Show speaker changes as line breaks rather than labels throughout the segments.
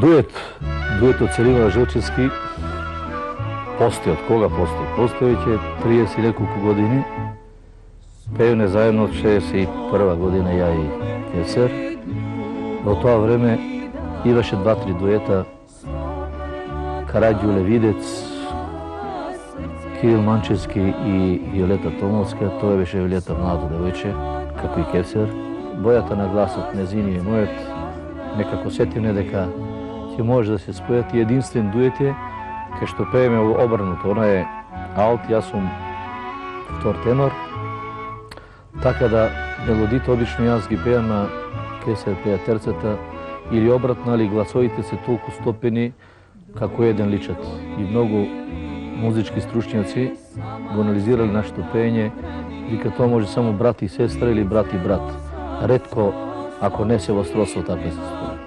Duet od Celina Želčevski postoji. Od koga postoji? Postoji će 30 i nekoliko godini. Pevne zajedno od 61. godina ja i Kevser. Do to vreme imaše 2-3 dueta. Karadžule Videc, Kiril Mančevski i Violeta Tomovska. To je više Violeta mlado devojče, kako i Kevser. Bojata na glas od Knezini je mojet. Nekako setim дека će može da se spojati. Jedinstven duet je, kao što peveme obrnuto. Ona je alt, ja sam vtor tenor. Така да мелодите обично јас ги пеам, а Кесер пеа терцата, или обратно, али гласовите се толку стопени како еден личат. И многу музички стручњаци го анализирали нашето пење, вика тоа може само брат и сестра или брат и брат. Ретко, ако не се во стросо, така се споја.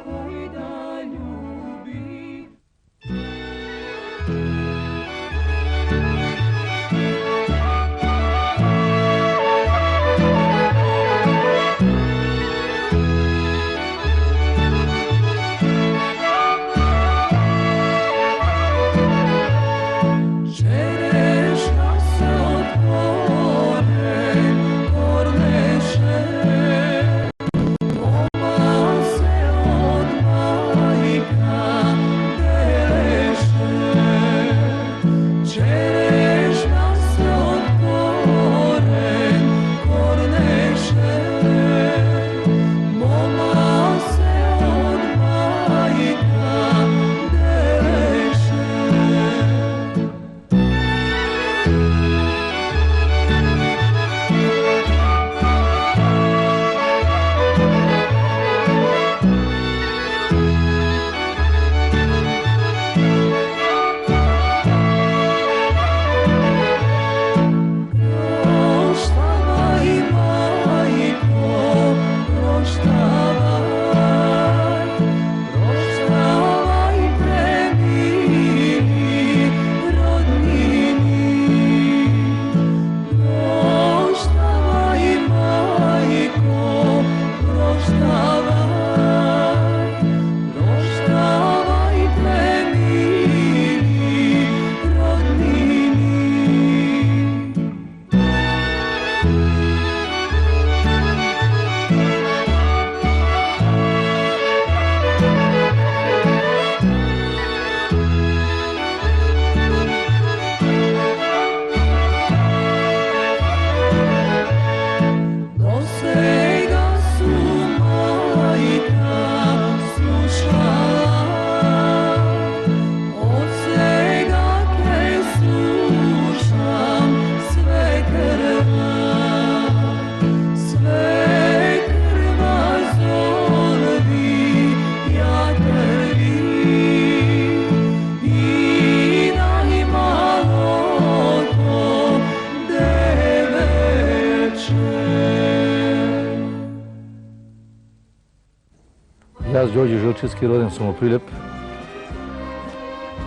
Јас, Ѓорѓе Желчевски, роден сум во Прилеп.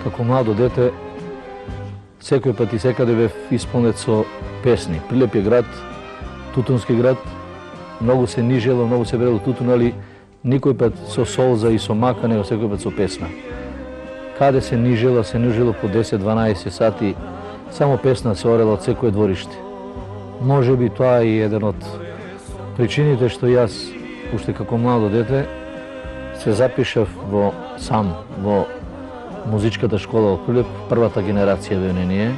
Како младо дете, секој пат и секаде бев исполнет со песни. Прилеп е град, тутунски град, многу се нижело, многу се берело тутун, али никој пат со солза и со мака, него секој пат со песна. Каде се нижело по 10-12 сати, само песна се орела од секој двориште. Може би тоа е еден од причините што јас, уште како младо дете, се запишав во музичката школа во Прилеп, првата генерација беа ние.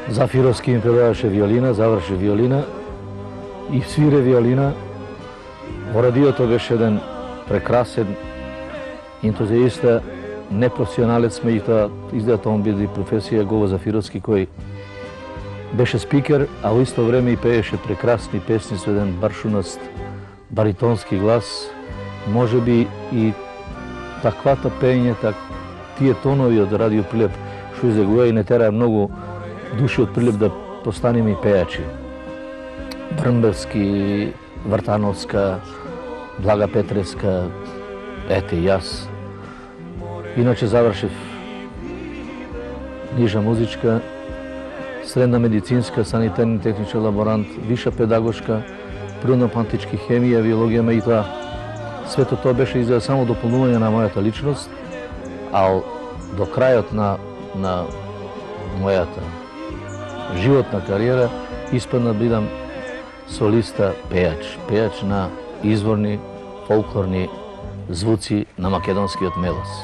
Зафировски ми препеваше виолина, заврши виолина и свире виолина. Во радиото беше еден прекрасен ентузијаста, непрофесионалец, меѓутоа изгледа он биде професија Гово Зафировски, кој беше спикер, а во исто време и пееше прекрасни песни со еден баршунаст баритонски глас. Може би и таквата пење, тие тонови од Радио Прилеп, што излегува и не тераа многу души од Прилеп да постанеме и пејачи. Брнбевски, Вртановска, Блага Петреска, ете и јас. Иначе завршив нижа музичка, средна медицинска, санитарни техничар лаборант, виша педагошка, природно-плантички хемија, биологија, меѓутоа Свето тоа беше изгледа само дополнување на мојата личност, а до крајот на мојата животна кариера испадна да бидам солиста, пејач на изворни фолклорни звуци на македонскиот мелос.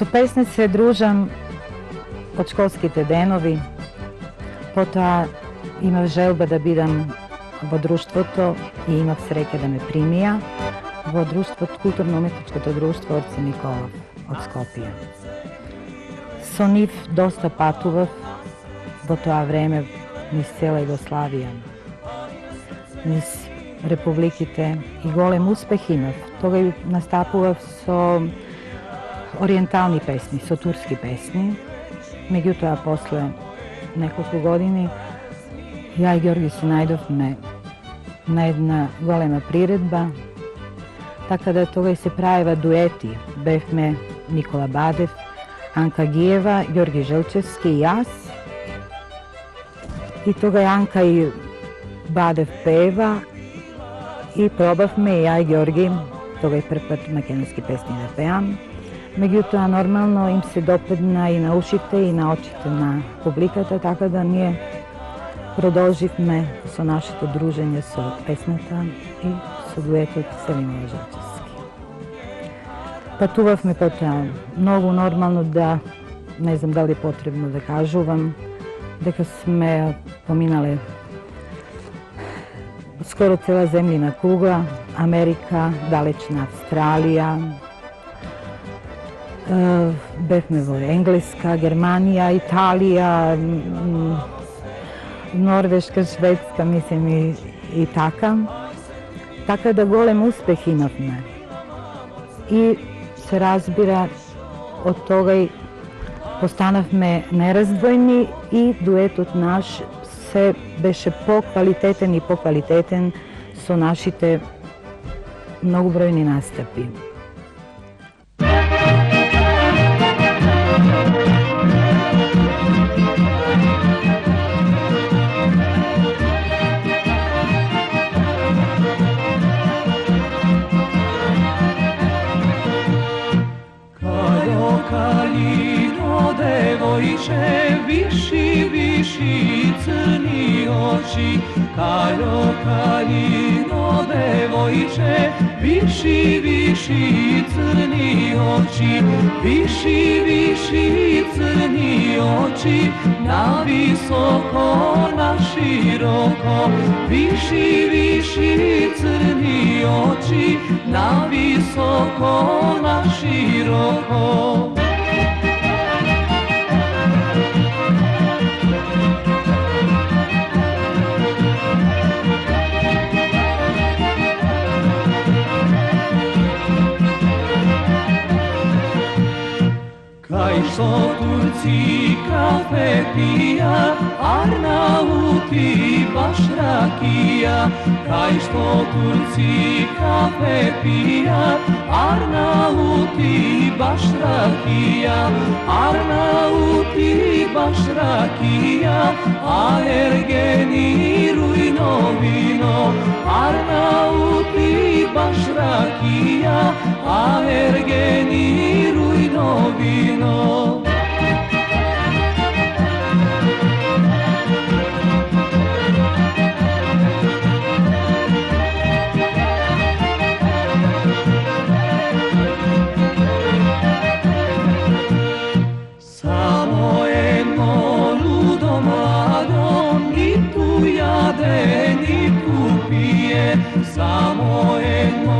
Со песни се дружам од школските денови, потоа имав желба да бидам во друштвото и имав среќа да ме примија во друштвото, културно-уметничкото друштво Орце Николов од Скопје. Со нив доста патував во тоа време низ цела Југославија, низ републиките и голем успех имав. Тогаш настапував со ориентални песни, со турски песни. Меѓутоа, после неколку години, ја и Ѓорги се најдовме на една голема приредба, така да тогаш се правева дуети. Бевме Никола Бадев, Анка Гиева, Ѓорги Желчевски и јас. И тога Анка и Бадев пева и пробавме и ја и Ѓорги, тога и прв пат македонски песни да пеам. Меѓутоа, нормално им се допадна и на ушите и на очите на публиката, така да ние продолживме со нашето дружење со песната и со дуетот Селимова Желчевски. Патувавме потоа многу, нормално да, не знам дали е потребно да кажувам, дека сме поминале скоро цела земјина кугла, Америка, далечна Австралија, бевме во Енглеска, Германија, Италија, Норвешка, Шведска, мислим и така. Така да голем успех имавме. И се разбира, од тога и постанавме нераздвојни и дуетот наш се беше поквалитетен и поквалитетен со нашите многобројни настапи.
Kalino devojče, viši, viši crni oči. Kalino devojče, viši, viši crni oči. Viši, viši crni oči, na visoko, na široko. Viši, viši crni oči, na visoko, na široko. Kaj što Turci kafe pija, Arnauti baš rakija. Kaj što Turci kafe pija, Arnauti baš rakija. Arnauti baš rakija, a Ergeni rujno vino. Arnauti baš rakija, a Ergeni rujno vino. Samo jedno ludo mlado, ni tu jade, ni tu pije. Samo jedno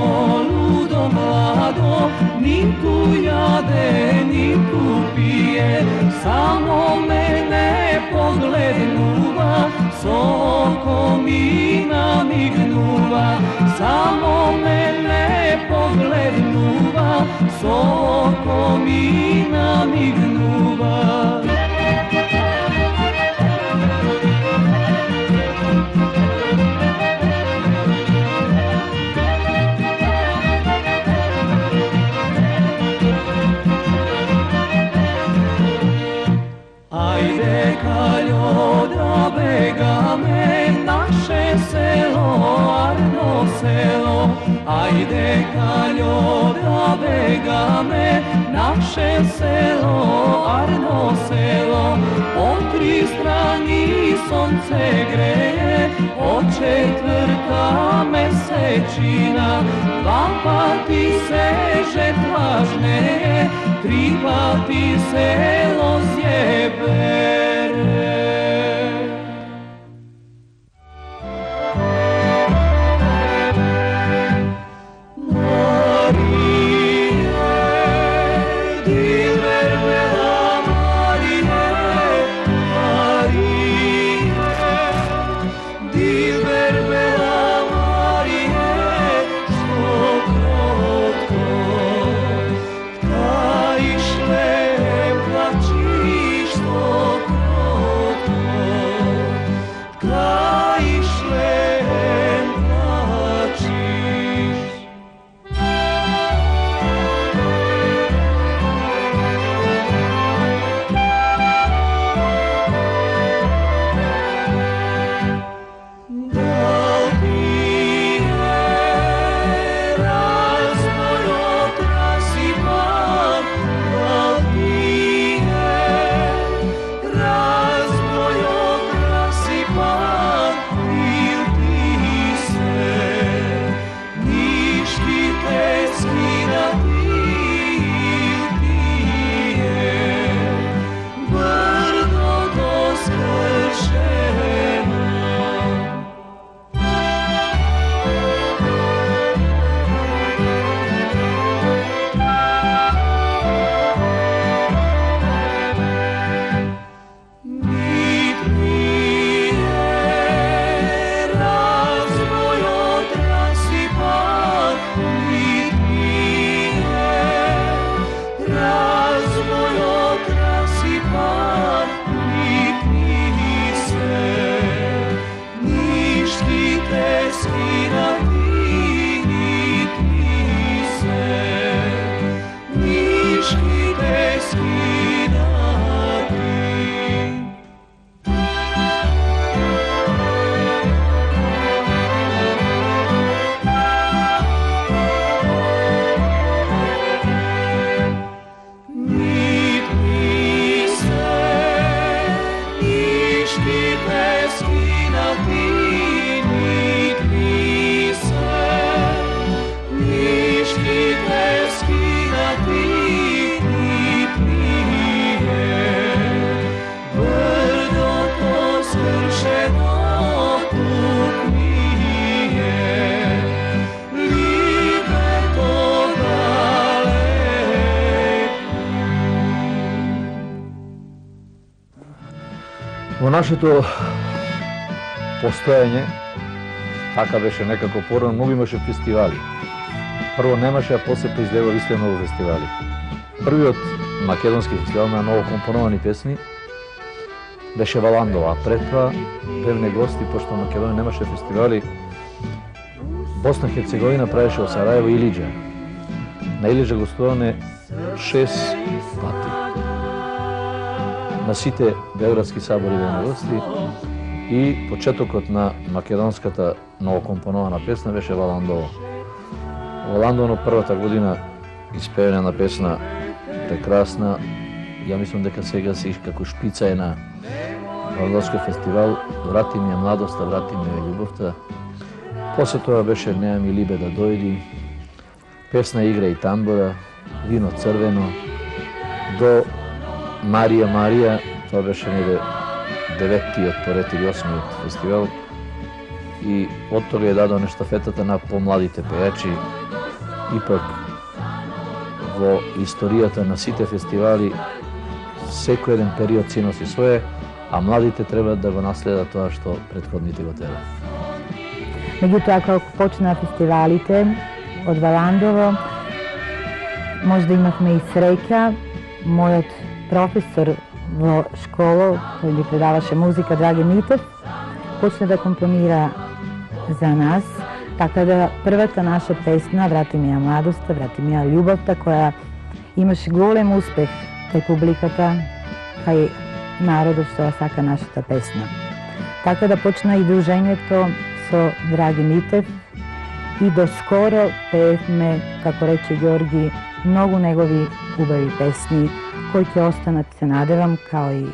ludo mlado, ni tu jade, ni tu pije. Samo mene poglednuva, s okom i namignuva. Samo mene poglednuva, s okom i namignuva. Ajde kaljo da begame, naše selo, Arno selo. Ajde kaljo da begame, naše selo, Arno selo. Od tri strani sonce greje, od četvrta mesečina. Dva pati seže tlažneje, tri pati selo zjebere. Plači
Во нашето постојање, така беше некако порано, многу имаше фестивали. Прво немаше, а после произлева исто многу фестивали. Првиот македонски фестивал на ново компоновани песни беше Валандова, а пред тоа бевне гости, пошто Македонија немаше фестивали. Босна и Херцеговина правеше во Сараево и Илиџа. На Илиџа гостуваме 6 пати. На сите Белградски събори бевме гости и почетокот на македонската новокомпонована песна беше Валандово. Валандово првата година испеване на песна прекрасна. Ја мислам дека сега се како шпица е на Валандовски фестивал. Врати ми ја младоста, врати ми ја љубовта. После тоа беше Неа ми либе да дојди, песна Игра и тамбура, Вино црвено, до Марија Марија, тоа беше неде 9-тиот поред или 8-тиот фестивал. И од тога е дадена штафетата на помладите пејачи. Ипак во историјата на сите фестивали секој еден период си носи свое, а младите треба да го наследат тоа што претходните го тера.
Меѓутоа, како почна фестивалите од Валандово, можда имавме и среќа. Мојот професор во школа, кој ни предаваше музика, Драги Митев, почна да компонира за нас, така да првата наша песна "Врати ми ја младоста, врати ми ја љубовта", која имаше голем успех кај публиката, кај народот што ја сака нашата песна. Така да почна и дружењето со Драги Митев и до скоро пеевме, како рече Ѓорги, многу негови убави песни, кои ќе останат, се надевам, као и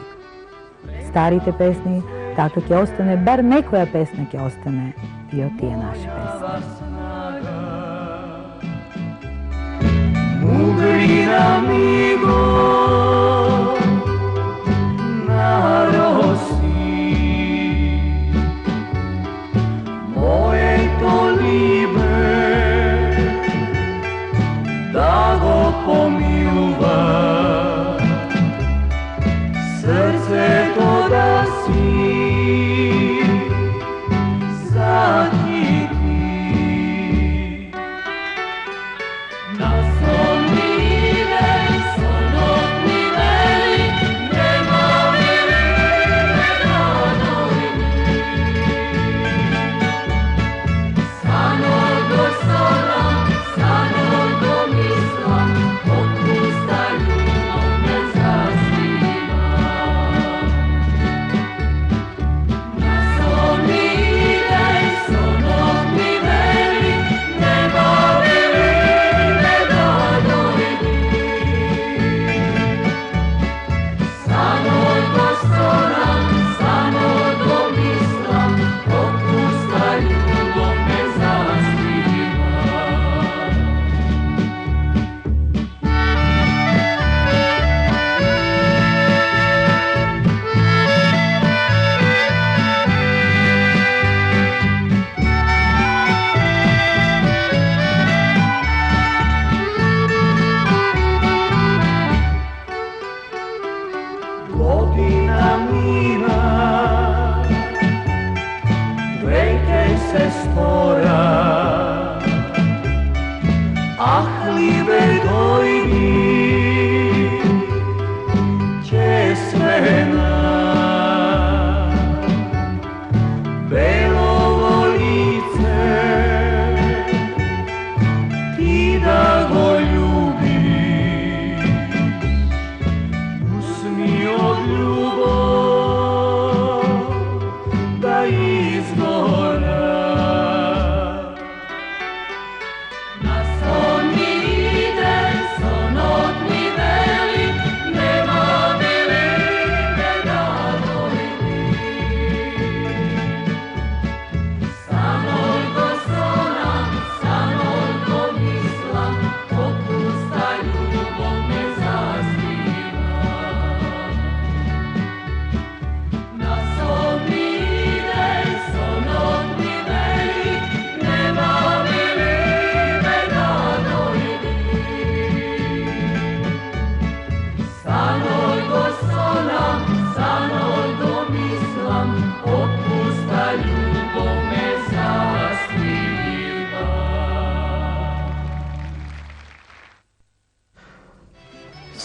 старите песни, така ќе остане, бар некоја песна ќе остане и од тие наши песни.
Mudrina amigo, narosi, moje to libe, da go pomiluva, srce to da si zakiti. Na sonni veli, sonotni veli, nema veli radovi. Sano do sola, sano do misla, otpusta ljubav ne zasniva.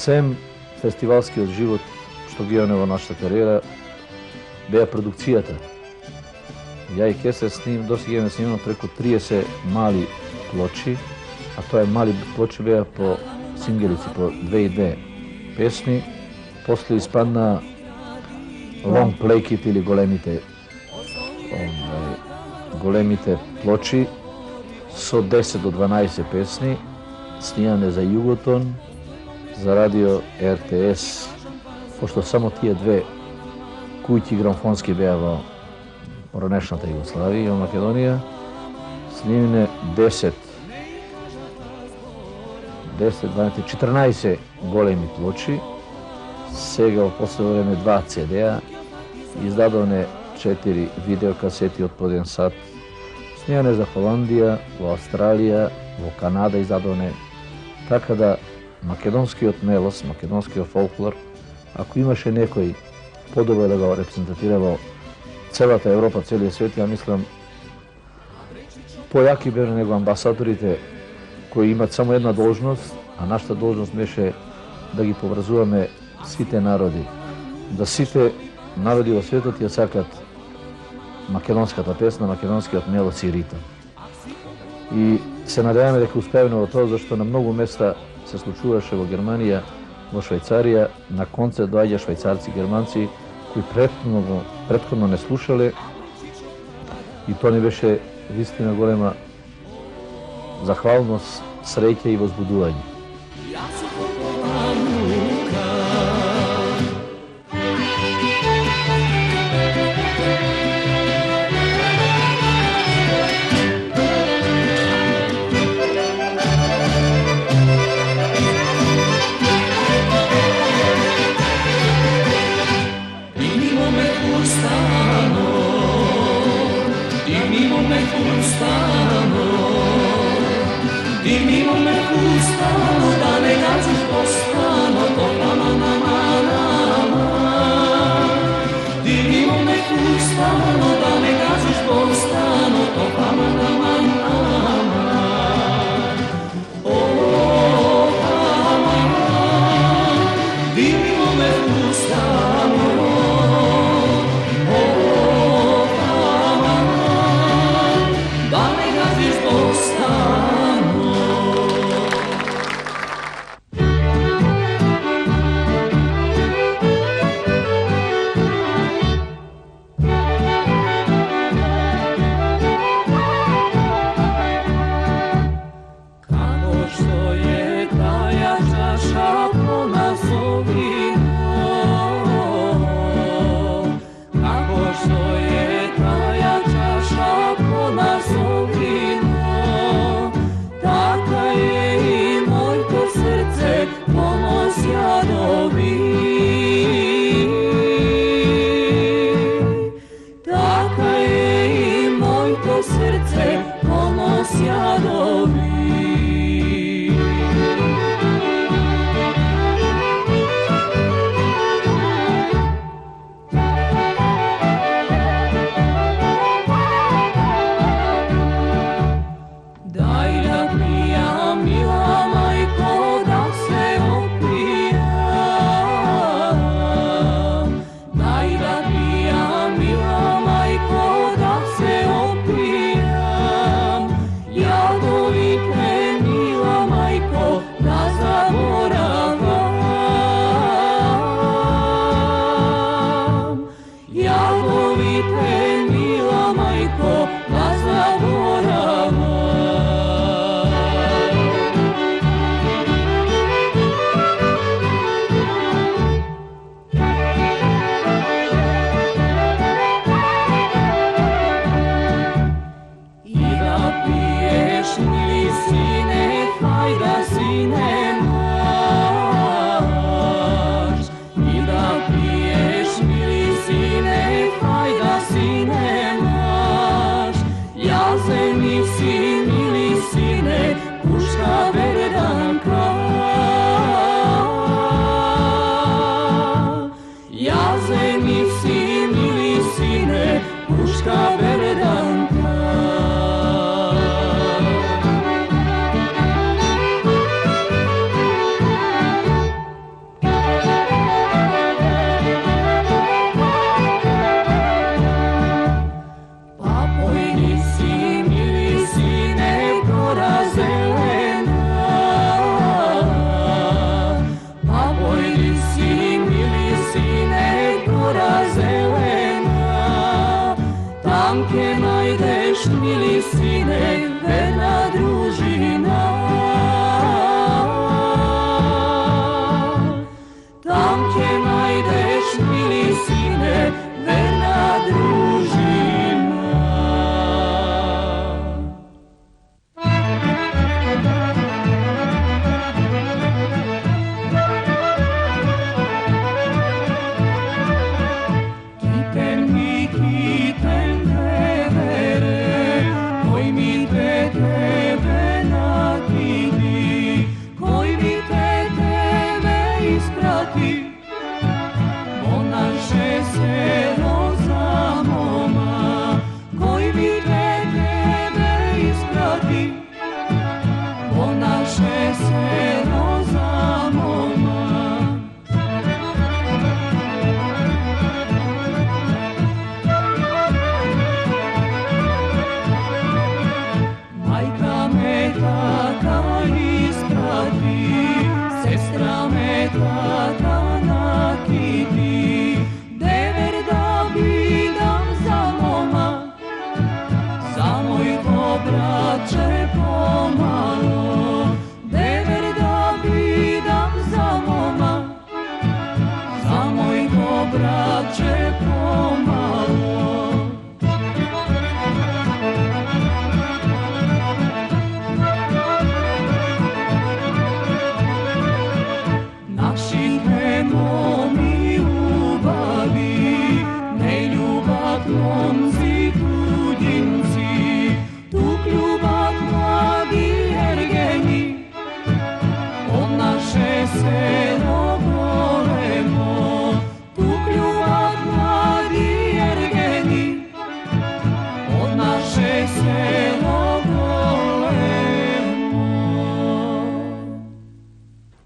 Sem фестивалскиот живот што ги имаме во нашата кариера, беа продукцијата. Ја и Кесар досега имаме снимано преку 30 мали плочи, а тоа мали плочи беа по сингелици, по 2 песни. После испадна лонг плейките или големите плочи со 10 до 12 песни, снимане за Југотон, за радио РТС, пошто само тие две куќи грамфонски беа во ранешната Југославија и во Македонија, снимане 10, 12, 14 големи плочи, сега во последно време 2 CD-а, издадоне 4 видеокасети од по 1 сат, снимане за Холандија, во Австралија, во Канада издадоне, така да македонскиот мелос, македонскиот фолклор, ако имаше некој подобро да го репрезентатира во целата Европа, целиот свет, ја мислам, појаки беа него амбасадорите кои имат само една должност, а нашата должност беше да ги поврзуваме сите народи, да сите народи во светот ја сакат македонската песна, македонскиот мелос и ритм. И се надеваме дека успееме во тоа, зашто на многу места се случуваше во Германија, во Швајцарија, на концерт доаѓа швајцарци, германци, кои претходно не слушале, и тоа ни беше вистина голема захвалност, среќа и возбудување.
gora zelena, tam ke najdeš mili sine, verna družina. Tam ke najdeš mili sine, verna družina.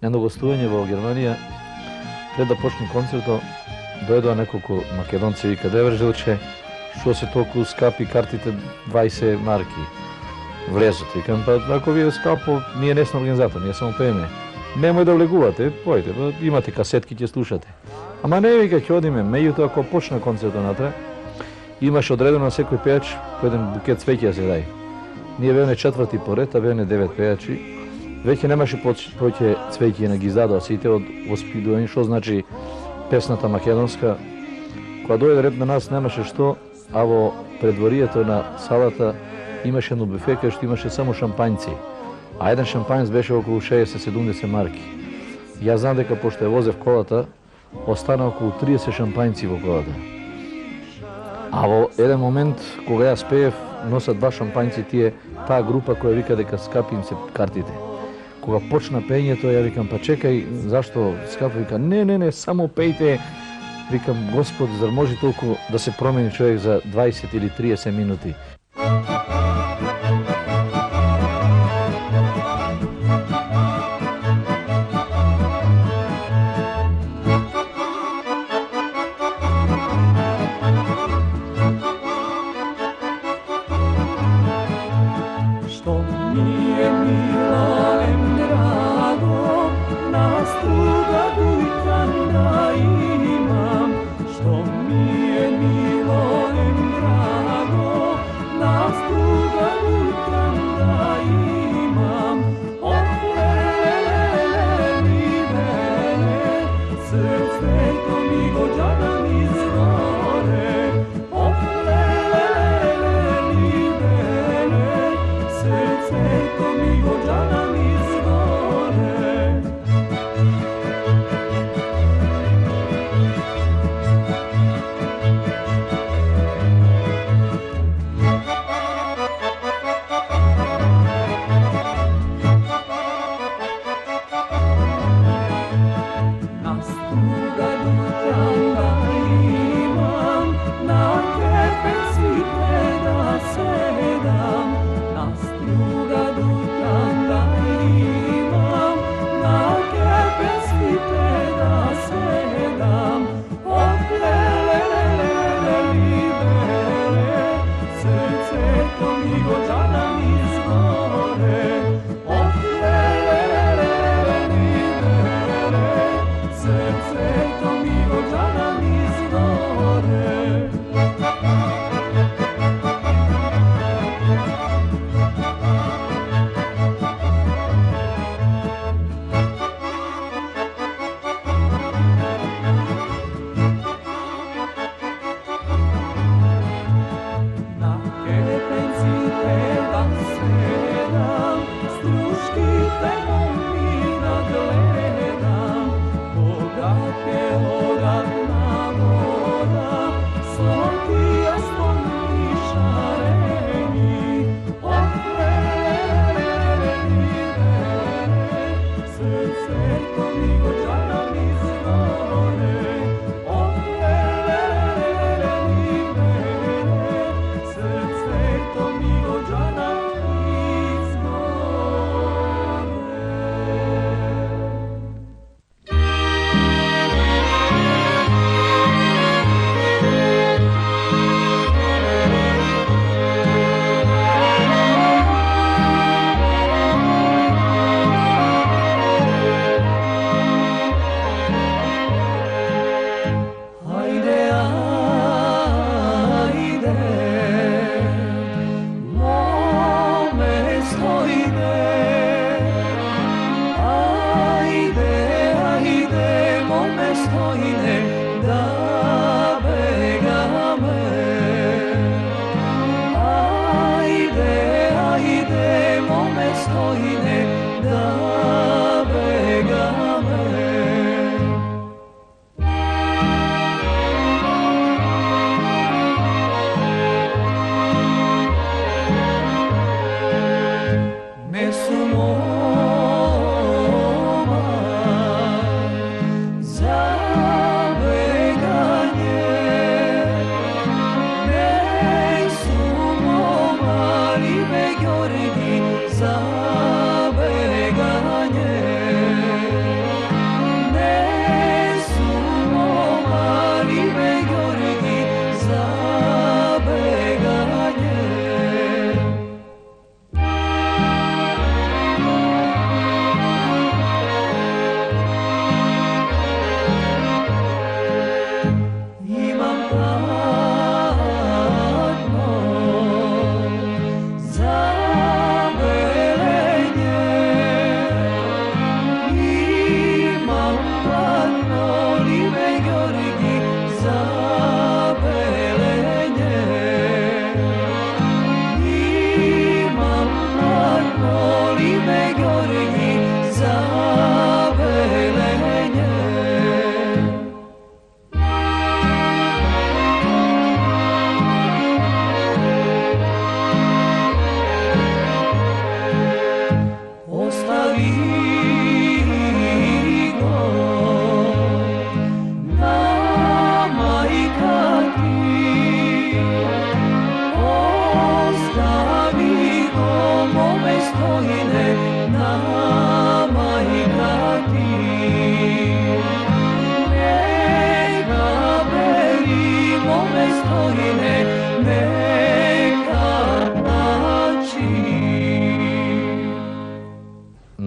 Едно гостување во Германија, пред да почне концертот, дојдоа неколку македонци и вика, Девржилче, што се толку скапи картите 20 марки влезот. Викам, па ако ви е скапо, ние не сме организатор, ние само пееме. Немој да влегувате, појте, имате касетки, ќе слушате. Ама не, вика, ќе одиме. Меѓутоа, ако почна концертот натре, имаше одредено на секој пејач по еден букет цвеќа се дај. Ние бевме четврти поред, а бевме 9 пејачи. Веќе немаше повеќе цвеќи на ги издадоа сите од воспитување, што значи песната македонска. Кога дојде ред на нас немаше што, а во предворието на салата имаше едно буфе кај што имаше само шампањци. А еден шампањц беше околу 60-70 марки. Јас знам дека пошто ја возев колата, остана околу 30 шампањци во колата. А во еден момент, кога јас пеев, носат 2 шампањци тие, таа група која вика дека скапи им се картите. Кога почна пењето, ја викам, па чекај, зашто скапа? Вика, не, само пејте. Викам, Господ, зар може толку да се промени човек за 20 или 30 минути?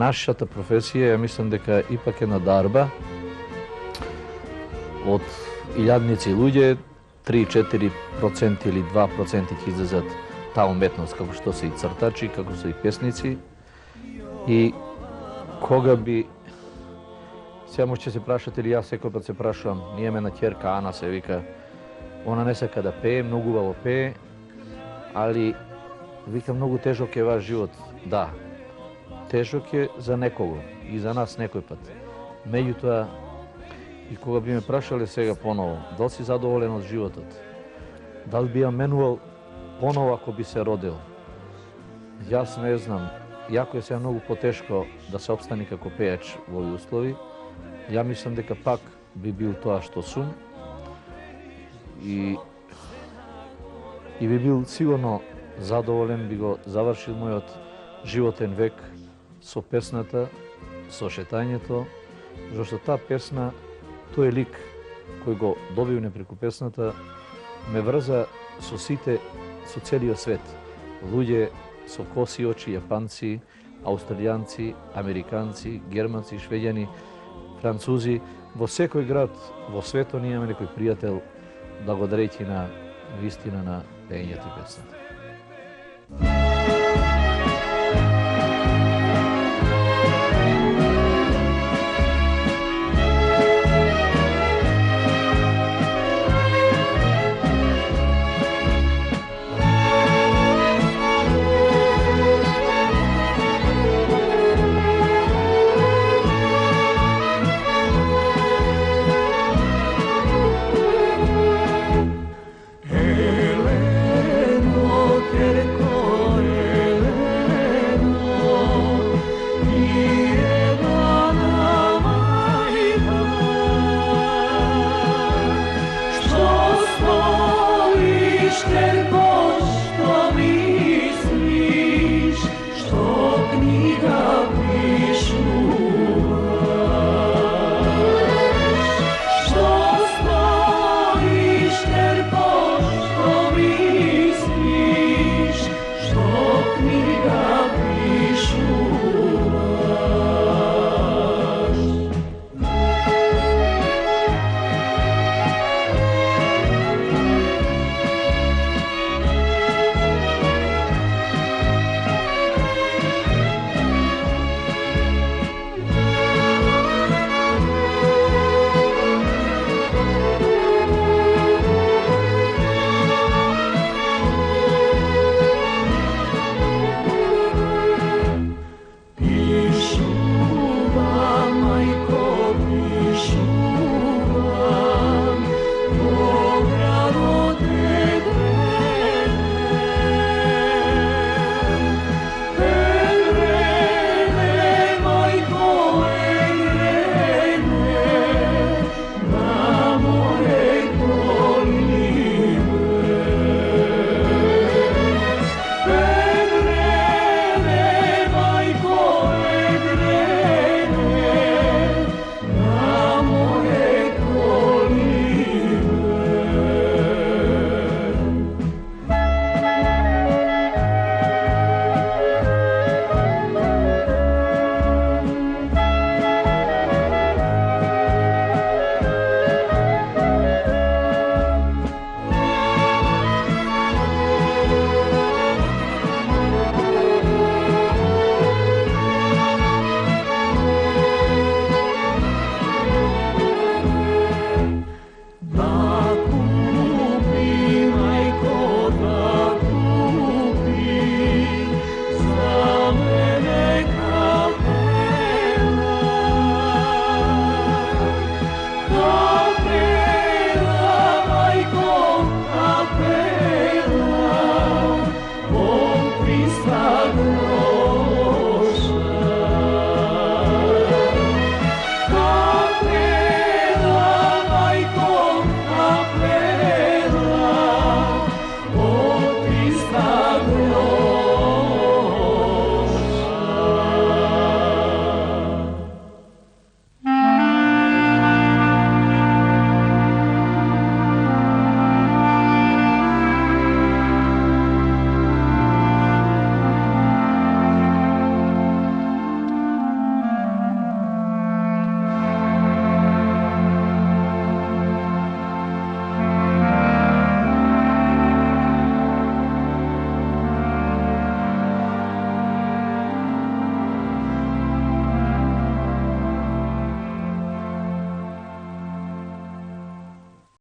нашата професија, ја мислам дека ипак една дарба од илјадници луѓе, 3-4% или 2% ќе излезат таа уметност, како што се и цртачи, како се и песници. И кога би... Сега може се прашате или јас секој пат се прашувам, ние имаме на ќерка Ана, се вика, она не сака да пее, многу убаво пее, али вика многу тежок е ваш живот. Да, тежок е за некого и за нас некој пат. Меѓутоа, и кога би ме прашале сега поново, дали си задоволен од животот? Дали би ја менувал поново ако би се родил? Јас не знам. Јако е сега многу потешко да се обстани како пејач во овие услови. Ја мислам дека пак би бил тоа што сум. И би бил сигурно задоволен, би го завршил мојот животен век со песната, со шетањето, зашто таа песна, тој лик кој го добивне преку песната, ме врза со сите, со целиот свет. Луѓе со коси очи, јапанци, аустралијанци, американци, германци, швеѓани, французи. Во секој град во светот ние имаме некој пријател благодарејќи на вистина на пеењето и песната.